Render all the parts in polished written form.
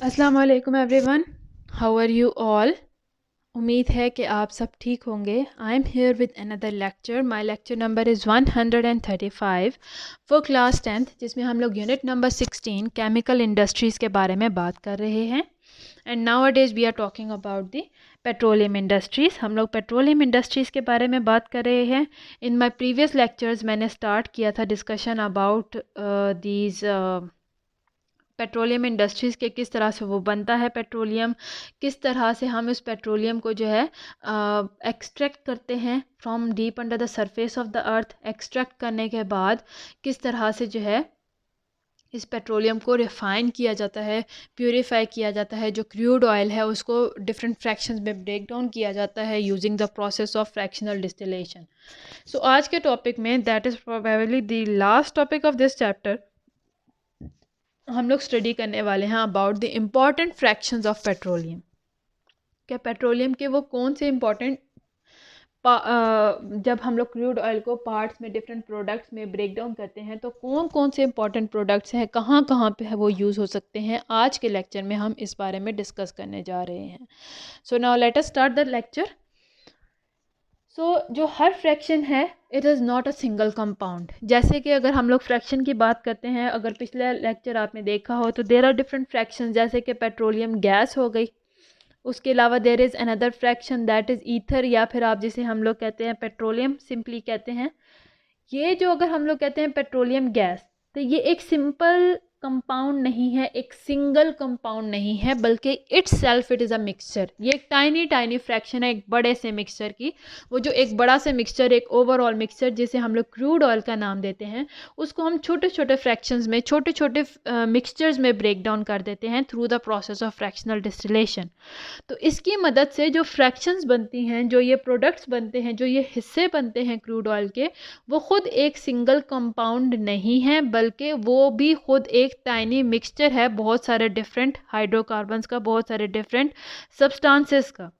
अस्सलाम वालेकुम everyone, how are you all. उम्मीद है कि आप सब ठीक होंगे। I am here with another lecture. My lecture number is 135 for class 10th, जिसमें हम लोग यूनिट नंबर 16 केमिकल इंडस्ट्रीज़ के बारे में बात कर रहे हैं। And nowadays we are talking about the petroleum industries. हम लोग पेट्रोलियम इंडस्ट्रीज़ के बारे में बात कर रहे हैं। इन माई प्रीवियस लेक्चर्स मैंने स्टार्ट किया था discussion about these petroleum industries के किस तरह से वो बनता है पेट्रोलियम, किस तरह से हम इस पेट्रोलियम को जो है एक्सट्रैक्ट करते हैं from deep under the surface of the earth. Extract करने के बाद किस तरह से जो है इस पेट्रोलियम को रिफ़ाइन किया जाता है, प्योरीफाई किया जाता है। जो क्रूड ऑयल है उसको डिफरेंट फ्रैक्शंस में ब्रेक डाउन किया जाता है using the process of fractional distillation. So आज के टॉपिक में that is probably the last topic of this chapter, हम लोग स्टडी करने वाले हैं about the important fractions of petroleum. क्या पेट्रोलियम के वो कौन से इम्पॉर्टेंट जब हम लोग क्रूड ऑयल को पार्ट्स में डिफरेंट प्रोडक्ट्स में ब्रेक डाउन करते हैं तो कौन कौन से इंपॉर्टेंट प्रोडक्ट्स हैं, कहाँ कहाँ पे है वो यूज़ हो सकते हैं। आज के लेक्चर में हम इस बारे में डिस्कस करने जा रहे हैं। So now let us start the lecture. जो हर फ्रैक्शन है it is not a single compound. जैसे कि अगर हम लोग फ्रैक्शन की बात करते हैं, अगर पिछले लेक्चर आपने देखा हो तो देर आर डिफरेंट फ्रैक्शन, जैसे कि पेट्रोलियम गैस हो गई। उसके अलावा there is another fraction that is ether, या फिर आप जिसे हम लोग कहते हैं पेट्रोलियम सिंपली कहते हैं। ये जो अगर हम लोग कहते हैं पेट्रोलियम गैस, तो ये एक सिंपल कंपाउंड नहीं है, एक सिंगल कंपाउंड नहीं है, बल्कि it's self it is a mixture. ये एक टाइनी टाइनी फ्रैक्शन है एक बड़े से मिक्सचर की। वो जो एक बड़ा से मिक्सचर, एक ओवरऑल मिक्सचर जिसे हम लोग क्रूड ऑयल का नाम देते हैं, उसको हम छोटे छोटे फ्रैक्शंस में, छोटे छोटे मिक्सचर्स में ब्रेक डाउन कर देते हैं through the process of fractional distillation. तो इसकी मदद से जो फ्रैक्शंस बनती हैं, जो ये प्रोडक्ट्स बनते हैं, जो ये हिस्से बनते हैं क्रूड ऑयल के, वो खुद एक सिंगल कंपाउंड नहीं है, बल्कि वो भी खुद एक टाइनी मिक्सचर है बहुत सारे डिफरेंट हाइड्रोकार्बन्स का, बहुत सारे डिफरेंट सब्सटेंसेस का।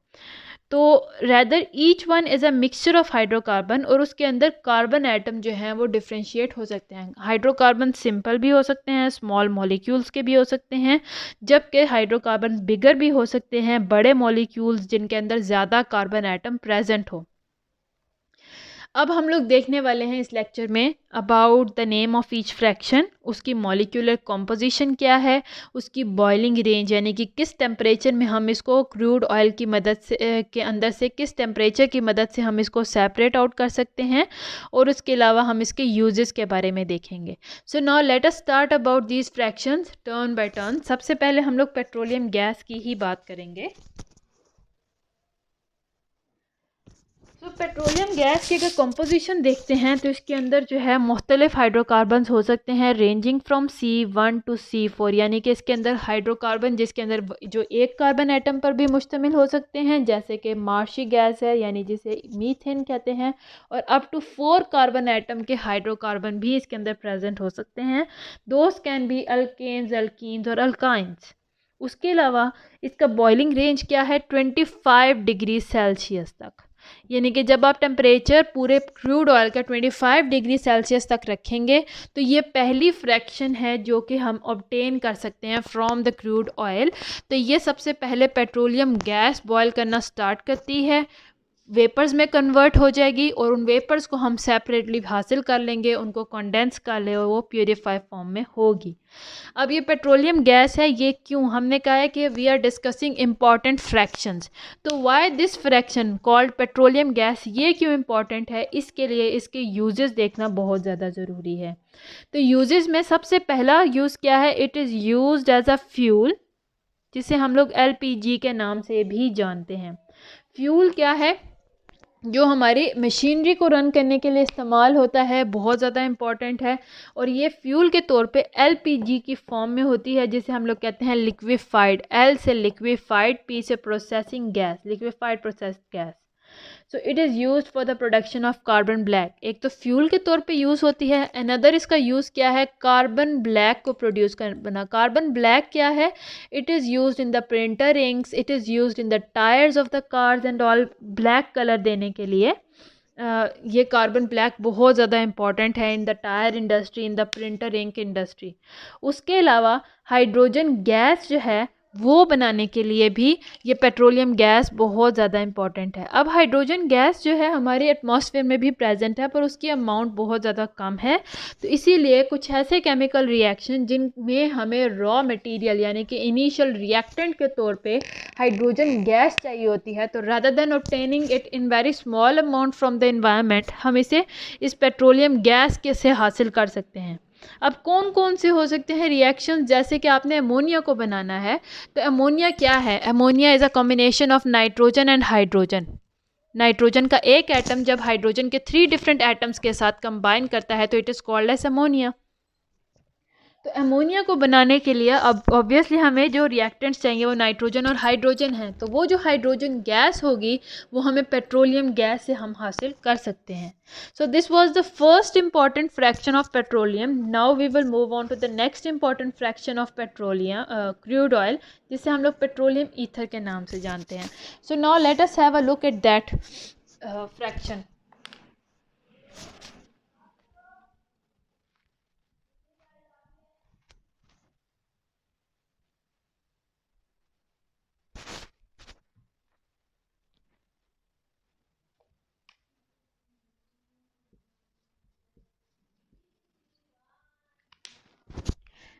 तो rather each one is a mixture of hydrocarbon, और उसके अंदर कार्बन एटम जो हैं वो डिफ्रेंशिएट हो सकते हैं। हाइड्रोकार्बन सिंपल भी हो सकते हैं, स्मॉल मॉलिक्यूल्स के भी हो सकते हैं, जबकि हाइड्रोकार्बन बिगर भी हो सकते हैं, बड़े मॉलिक्यूल्स जिनके अंदर ज़्यादा कार्बन एटम प्रेजेंट हो। अब हम लोग देखने वाले हैं इस लेक्चर में about the name of each fraction, उसकी मॉलिक्यूलर कॉम्पोजिशन क्या है, उसकी बॉइलिंग रेंज यानी कि किस टेम्परेचर में हम इसको क्रूड ऑयल की मदद से के अंदर से किस टेम्परेचर की मदद से हम इसको सेपरेट आउट कर सकते हैं, और उसके अलावा हम इसके यूजेस के बारे में देखेंगे। So now let us start about these fractions turn by turn. सबसे पहले हम लोग पेट्रोलियम गैस की ही बात करेंगे। तो पेट्रोलियम गैस की अगर कंपोजिशन देखते हैं तो इसके अंदर जो है मुख्तलिफ हाइड्रोकार्बन्स हो सकते हैं, ranging from C1 to C4, यानी कि इसके अंदर हाइड्रोकार्बन जिसके अंदर जो एक कार्बन एटम पर भी मुश्तमिल हो सकते हैं, जैसे कि मार्शी गैस है यानी जिसे मीथेन कहते हैं, और अप टू 4 कार्बन एटम के हाइड्रोकार्बन भी इसके अंदर प्रेजेंट हो सकते हैं। Those can be alkanes, alkenes और अल्काइंस। उसके अलावा इसका बॉइलिंग रेंज क्या है, 25 डिग्री सेल्सियस तक। यानी कि जब आप टेम्परेचर पूरे क्रूड ऑयल का 25 डिग्री सेल्सियस तक रखेंगे तो ये पहली फ्रैक्शन है जो कि हम ऑब्टेन कर सकते हैं फ्रॉम द क्रूड ऑयल। तो ये सबसे पहले पेट्रोलियम गैस बॉयल करना स्टार्ट करती है, वेपर्स में कन्वर्ट हो जाएगी, और उन वेपर्स को हम सेपरेटली हासिल कर लेंगे, उनको कंडेंस कर ले और वो प्योरीफाई फॉर्म में होगी। अब ये पेट्रोलियम गैस है, ये क्यों, हमने कहा है कि we are discussing important fractions. तो why this fraction called petroleum gas, ये क्यों इम्पॉर्टेंट है, इसके लिए इसके यूजेस देखना बहुत ज़्यादा ज़रूरी है। तो यूजेस में सबसे पहला यूज़ क्या है, it is used as a fuel, जिसे हम लोग LPG के नाम से भी जानते हैं। फ्यूल क्या है, जो हमारी मशीनरी को रन करने के लिए इस्तेमाल होता है, बहुत ज़्यादा इम्पॉर्टेंट है। और ये फ्यूल के तौर पे LPG की फॉर्म में होती है, जिसे हम लोग कहते हैं लिक्विफाइड, L से लिक्विफाइड, P से processing gas, liquefied processed gas. So it is used for the production of carbon black. एक तो फ्यूल के तौर पे यूज़ होती है, अनदर इसका यूज़ क्या है, कार्बन ब्लैक को प्रोड्यूस करना। कार्बन ब्लैक क्या है, it is used in the printer inks, it is used in the tyres of the cars and all, black colour देने के लिए। ये कार्बन ब्लैक बहुत ज़्यादा इंपॉर्टेंट है in the tyre industry, in the printer ink industry. उसके अलावा hydrogen gas जो है वो बनाने के लिए भी ये पेट्रोलियम गैस बहुत ज़्यादा इम्पॉर्टेंट है। अब हाइड्रोजन गैस जो है हमारे एटमॉस्फेयर में भी प्रेजेंट है, पर उसकी अमाउंट बहुत ज़्यादा कम है। तो इसीलिए कुछ ऐसे केमिकल रिएक्शन जिनमें हमें रॉ मटेरियल यानी कि इनिशियल रिएक्टेंट के तौर पे हाइड्रोजन गैस चाहिए होती है, तो rather than obtaining it in very small amount from the environment, हम इसे इस पेट्रोलियम गैस के से हासिल कर सकते हैं। अब कौन कौन से हो सकते हैं रिएक्शन, जैसे कि आपने अमोनिया को बनाना है, तो अमोनिया क्या है? Ammonia is a combination of nitrogen and hydrogen. Nitrogen का एक एटम जब हाइड्रोजन के 3 डिफरेंट एटम्स के साथ कंबाइन करता है तो it is called as ammonia. तो अमोनिया को बनाने के लिए अब ऑब्वियसली हमें जो रिएक्टेंट्स चाहिए वो नाइट्रोजन और हाइड्रोजन हैं, तो वो जो हाइड्रोजन गैस होगी वो हमें पेट्रोलियम गैस से हम हासिल कर सकते हैं। So this was the first important fraction of petroleum. Now we will move on to the next important fraction of petroleum, crude oil, जिसे हम लोग पेट्रोलियम ईथर के नाम से जानते हैं। So now let us have a look at that fraction.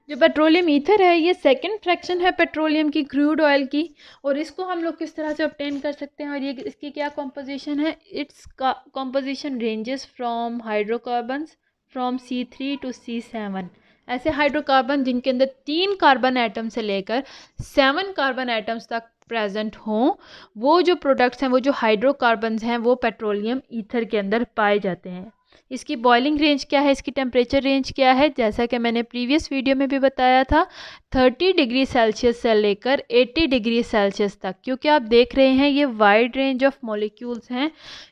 जो petroleum ether है ये सेकंड फ्रैक्शन है पेट्रोलियम की, क्रूड ऑयल की, और इसको हम लोग किस तरह से ऑब्टेन कर सकते हैं और ये इसकी क्या कॉम्पोजिशन है? Its composition ranges from hydrocarbons from C3 to C7। ऐसे हाइड्रोकार्बन जिनके अंदर 3 कार्बन एटम से लेकर 7 कार्बन एटम्स तक प्रेजेंट हों, वो जो प्रोडक्ट्स हैं, वो जो हाइड्रोकार्बन्स हैं, वो पेट्रोलियम ईथर के अंदर पाए जाते हैं। इसकी बॉइलिंग रेंज क्या है, इसकी टेम्परेचर रेंज क्या है? जैसा कि मैंने प्रीवियस वीडियो में भी बताया था, 30 डिग्री सेल्सियस से लेकर 80 डिग्री सेल्सियस तक, क्योंकि आप देख रहे हैं ये वाइड रेंज ऑफ मॉलिक्यूल्स हैं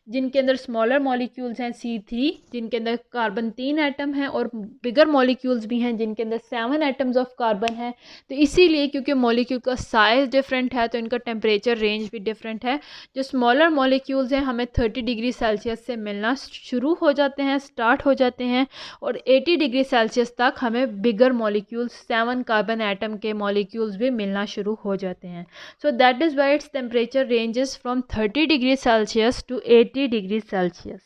जिनके अंदर स्मॉलर मॉलिक्यूल्स हैं C3 जिनके अंदर कार्बन 3 एटम हैं, और बिगर मॉलिक्यूल्स भी हैं जिनके अंदर 7 एटम्स ऑफ कार्बन है। तो इसीलिए क्योंकि मॉलिक्यूल का साइज़ डिफरेंट है तो इनका टेम्परेचर रेंज भी डिफरेंट है। जो स्मॉलर मॉलिक्यूल्स हैं हमें 30 डिग्री सेल्सियस से मिलना शुरू हो जाते हैं, स्टार्ट हो जाते हैं, और 80 डिग्री सेल्सियस तक हमें बिगर मॉलिक्यूल्स 7 कार्बन एटम के मॉलिक्यूल्स भी मिलना शुरू हो जाते हैं। So that is why its temperature ranges from 30 degree Celsius to 80 degree Celsius.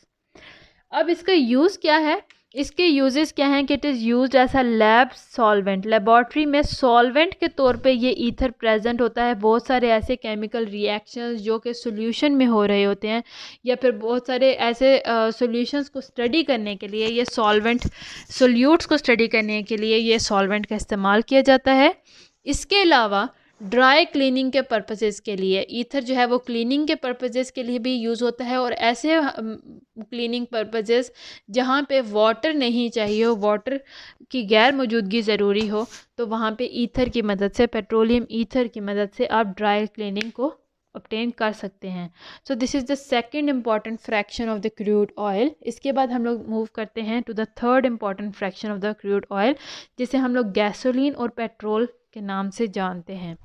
अब इसका यूज़ क्या है? इसके यूजेस क्या हैं कि it is used as a lab solvent. Laboratory में सॉल्वेंट के तौर पे ये ईथर प्रेजेंट होता है। बहुत सारे ऐसे केमिकल रिएक्शंस जो कि सॉल्यूशन में हो रहे होते हैं, या फिर बहुत सारे ऐसे सॉल्यूशंस को स्टडी करने के लिए ये सॉल्वेंट, सोल्यूट्स को स्टडी करने के लिए ये सॉल्वेंट का इस्तेमाल किया जाता है। इसके अलावा ड्राई क्लीनिंग के पर्पसेस के लिए ईथर जो है वो क्लीनिंग के पर्पसेस के लिए भी यूज़ होता है, और ऐसे क्लीनिंग पर्पसेस जहाँ पे वाटर नहीं चाहिए हो, वाटर की गैर मौजूदगी ज़रूरी हो, तो वहाँ पे ईथर की मदद से, पेट्रोलियम ईथर की मदद से आप ड्राई क्लीनिंग को obtain कर सकते हैं। So this is the second important fraction of the crude oil. इसके बाद हम लोग मूव करते हैं to the third important fraction of the crude oil, जिसे हम लोग गैसोलीन और पेट्रोल के नाम से जानते हैं।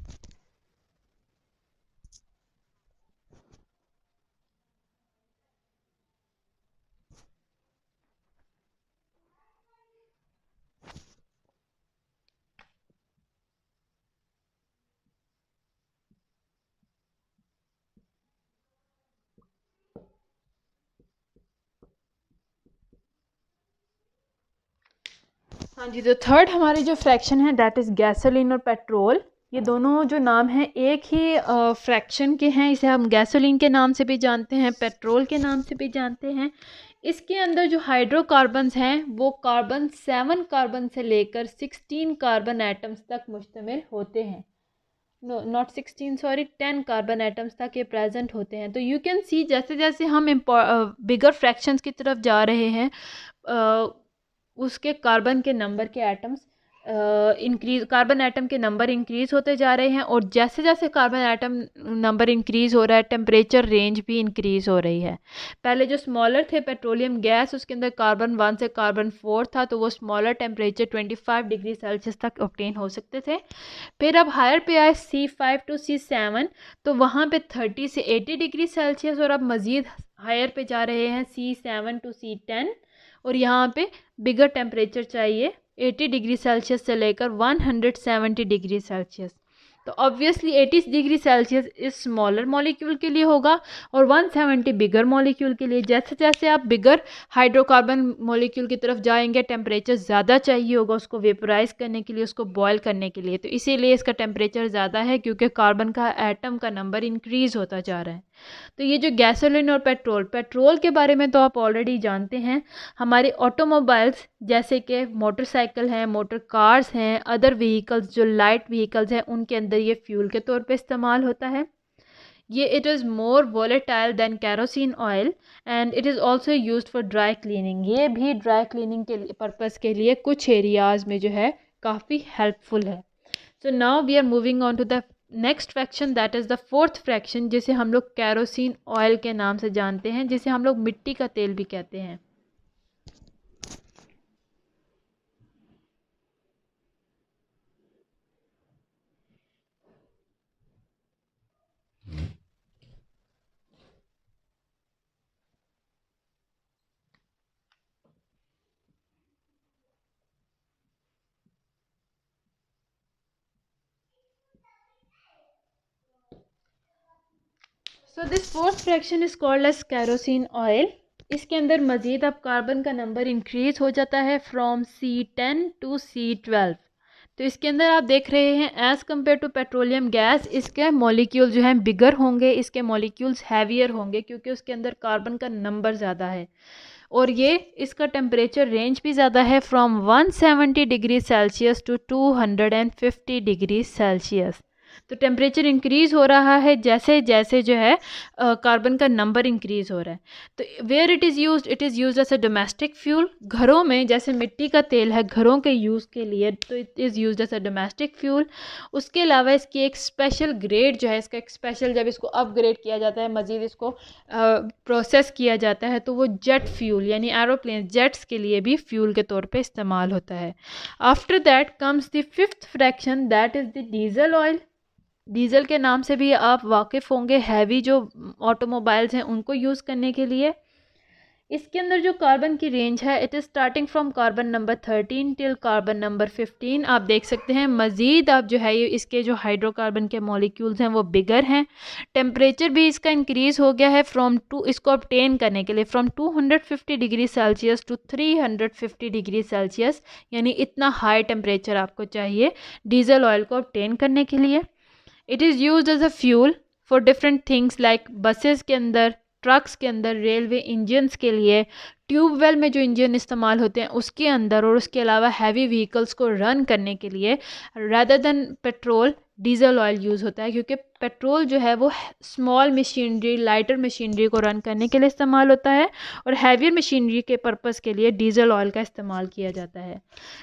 हाँ जी, तो थर्ड हमारे जो फ्रैक्शन है दैट इज़ गैसोलीन और पेट्रोल। ये दोनों जो नाम हैं एक ही फ्रैक्शन के हैं। इसे हम गैसोलीन के नाम से भी जानते हैं, पेट्रोल के नाम से भी जानते हैं। इसके अंदर जो हाइड्रोकार्बन्स हैं वो कार्बन 7 कार्बन से लेकर 16 कार्बन एटम्स तक मुश्तमिल होते हैं। No not 16, sorry, 10 carbon atoms तक ये प्रेजेंट होते हैं। तो यू कैन सी जैसे जैसे हम बिगर फ्रैक्शंस की तरफ जा रहे हैं, उसके कार्बन के नंबर के एटम्स इंक्रीज, कार्बन एटम के नंबर इंक्रीज होते जा रहे हैं, और जैसे जैसे कार्बन एटम नंबर इंक्रीज हो रहा है टेम्परेचर रेंज भी इंक्रीज हो रही है। पहले जो स्मॉलर थे पेट्रोलियम गैस, उसके अंदर कार्बन 1 से कार्बन 4 था, तो वो स्मॉलर टेम्परेचर 25 डिग्री सेल्सियस तक ऑब्टेन हो सकते थे। फिर अब हायर पे आए C5 टू C7, तो वहाँ पे 30 से 80 डिग्री सेल्सियस, और अब मज़ीद हायर पे जा रहे हैं C7 टू C10, और यहाँ पे बिगर टेम्परेचर चाहिए 80 डिग्री सेल्सियस से लेकर 170 डिग्री सेल्सियस। तो ऑब्वियसली 80 डिग्री सेल्सियस इस स्मॉलर मॉलिक्यूल के लिए होगा और 170 बिगर मॉलिक्यूल के लिए। जैसे जैसे आप बिगर हाइड्रोकार्बन मॉलिक्यूल की तरफ जाएंगे टेम्परेचर ज़्यादा चाहिए होगा उसको वेपराइज करने के लिए, उसको बॉयल करने के लिए, तो इसीलिए इसका टेम्परेचर ज़्यादा है क्योंकि कार्बन का एटम का नंबर इंक्रीज़ होता जा रहा है। तो ये जो गैसोलीन और पेट्रोल, पेट्रोल के बारे में तो आप ऑलरेडी जानते हैं। हमारे ऑटोमोबाइल्स जैसे कि मोटरसाइकिल हैं, मोटर कार्स हैं, अदर व्हीकल्स जो लाइट व्हीकल्स हैं उनके अंदर ये फ्यूल के तौर पे इस्तेमाल होता है। ये it is more volatile than kerosene oil and it is also used for dry cleaning. ये भी ड्राई क्लीनिंग के पर्पज़ के लिए कुछ एरियाज़ में जो है काफ़ी हेल्पफुल है। So now we are moving on to the next fraction, that is the fourth fraction, जिसे हम लोग कैरोसिन ऑयल के नाम से जानते हैं, जिसे हम लोग मिट्टी का तेल भी कहते हैं। So this fourth fraction is called as kerosene oil. इसके अंदर मज़ीद अब कार्बन का नंबर इंक्रीज हो जाता है फ्रॉम C10 टू C12। तो इसके अंदर आप देख रहे हैं as compare to petroleum gas इसके मॉलिक्यूल जो हैं बिगर होंगे, इसके मॉलिक्यूल्स हैवियर होंगे क्योंकि उसके अंदर कार्बन का नंबर ज़्यादा है और ये इसका टेम्परेचर रेंज भी ज़्यादा है from 170 degree Celsius to 250 degree Celsius. तो टेम्परेचर इंक्रीज़ हो रहा है जैसे जैसे जो है कार्बन का नंबर इंक्रीज़ हो रहा है। तो where it is used as a domestic fuel. घरों में जैसे मिट्टी का तेल है घरों के यूज़ के लिए, तो it is used as a domestic fuel. उसके अलावा इसकी एक स्पेशल ग्रेड जो है, इसका एक स्पेशल, जब इसको अपग्रेड किया जाता है, मज़ीद इसको प्रोसेस किया जाता है, तो वो जेट फ्यूल यानी एरोप्लेन जेट्स के लिए भी फ्यूल के तौर पे इस्तेमाल होता है। After that comes the fifth fraction, that is the diesel oil. Diesel के नाम से भी आप वाकिफ़ होंगे, हैवी जो ऑटोमोबाइल्स हैं उनको यूज़ करने के लिए। इसके अंदर जो कार्बन की रेंज है it is starting from carbon number 13 till carbon number 15। आप देख सकते हैं मज़ीद आप जो है ये इसके जो हाइड्रोकार्बन के मॉलिक्यूल्स हैं वो बिगर हैं। टेम्परेचर भी इसका इंक्रीज़ हो गया है फ्रॉम टू, इसको ऑब्टेन करने के लिए from 250 degree Celsius to 350 degree Celsius, यानी इतना हाई टेम्परेचर आपको चाहिए डीजल ऑयल को ऑब्टेन करने के लिए। It is used as a fuel for different things like buses के अंदर, ट्रक्स के अंदर, रेलवे इंजन्स के लिए, ट्यूबवेल में जो इंजन इस्तेमाल होते हैं उसके अंदर, और उसके अलावा हैवी व्हीकल्स को रन करने के लिए rather than petrol diesel oil use होता है क्योंकि पेट्रोल जो है वो स्मॉल मशीनरी, लाइटर मशीनरी को रन करने के लिए इस्तेमाल होता है और हैवियर मशीनरी के पर्पज़ के लिए डीजल ऑयल का इस्तेमाल किया जाता है।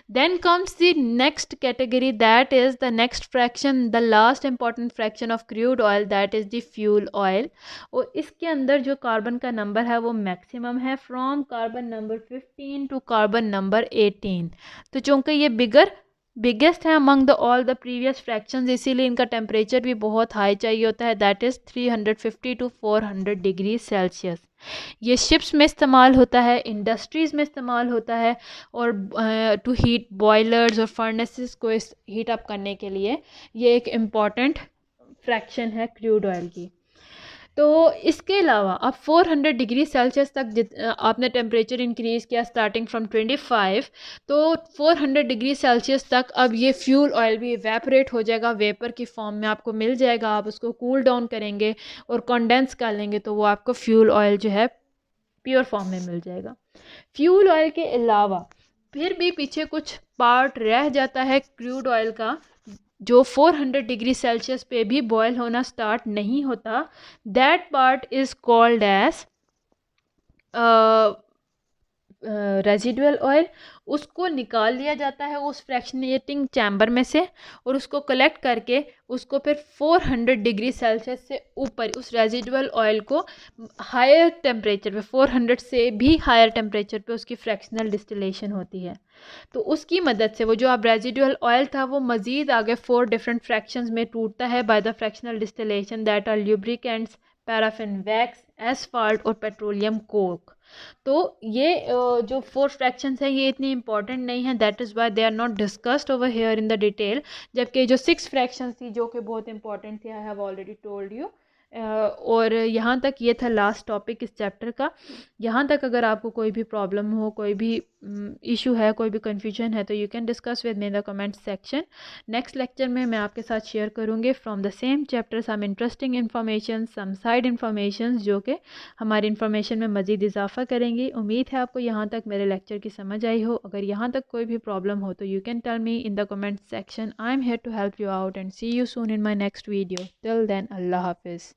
Then comes the next category, that is the next fraction, the last important fraction of crude oil, that is the fuel oil। और इसके अंदर जो कार्बन का नंबर है वो मैक्सिमम है from carbon number 15 to carbon number 18। तो चूँकि ये बिगेस्ट है among the all the previous fractions, इसीलिए इनका टेम्परेचर भी बहुत हाई चाहिए होता है, that is 350 to 400 degree Celsius. ये शिप्स में इस्तेमाल होता है, इंडस्ट्रीज़ में इस्तेमाल होता है और टू हीट बॉयलर्स और फर्नेसेस को हीट अप करने के लिए ये एक इम्पॉर्टेंट फ्रैक्शन है क्रूड ऑयल की। तो इसके अलावा अब 400 डिग्री सेल्सियस तक आपने टेम्परेचर इंक्रीज़ किया स्टार्टिंग फ्रॉम 25, तो 400 डिग्री सेल्सियस तक अब ये फ्यूल ऑयल भी इवेपोरेट हो जाएगा, वेपर की फॉर्म में आपको मिल जाएगा। आप उसको कूल डाउन करेंगे और कंडेंस कर लेंगे तो वो आपको फ्यूल ऑयल जो है प्योर फॉर्म में मिल जाएगा। फ्यूल ऑयल के अलावा फिर भी पीछे कुछ पार्ट रह जाता है क्रूड ऑयल का जो 400 डिग्री सेल्सियस पे भी बॉयल होना स्टार्ट नहीं होता। That part is called as residual oil. उसको निकाल लिया जाता है उस फ्रैक्शनेटिंग चैम्बर में से और उसको कलेक्ट करके उसको फिर 400 डिग्री सेल्सियस से ऊपर उस रेजिडुअल ऑयल को हायर टेम्परेचर पे, 400 से भी हायर टेम्परेचर पे उसकी फ्रैक्शनल डिस्टिलेशन होती है। तो उसकी मदद से वो जो अब रेजिडुअल ऑयल था वो मज़ीद आगे 4 डिफरेंट फ्रैक्शंस में टूटता है by the fractional distillation, that are lubricants, paraffin wax, asphalt और पेट्रोलियम कोक। तो ये जो 4 फ्रैक्शंस हैं ये इतनी इंपॉर्टेंट नहीं है, that is why they are not discussed over here in the detail. जबकि जो 6 फ्रैक्शंस थी जो कि बहुत इंपॉर्टेंट थी, I have already told you. और यहाँ तक ये था लास्ट टॉपिक इस चैप्टर का। यहाँ तक अगर आपको कोई भी प्रॉब्लम हो, कोई भी इशू है, कोई भी कन्फ्यूजन है, तो you can discuss with me in the comment section. Next lecture में मैं आपके साथ शेयर करूँगी from the same chapter some interesting information, some side information जो कि हमारी इन्फॉर्मेशन में मज़ीद इजाफा करेंगी। उम्मीद है आपको यहाँ तक मेरे लेक्चर की समझ आई हो। अगर यहाँ तक कोई भी प्रॉब्लम हो तो you can tell me in the comment section. I am here to help you out and see you soon in my next video. Till then, अल्लाह हाफिज़।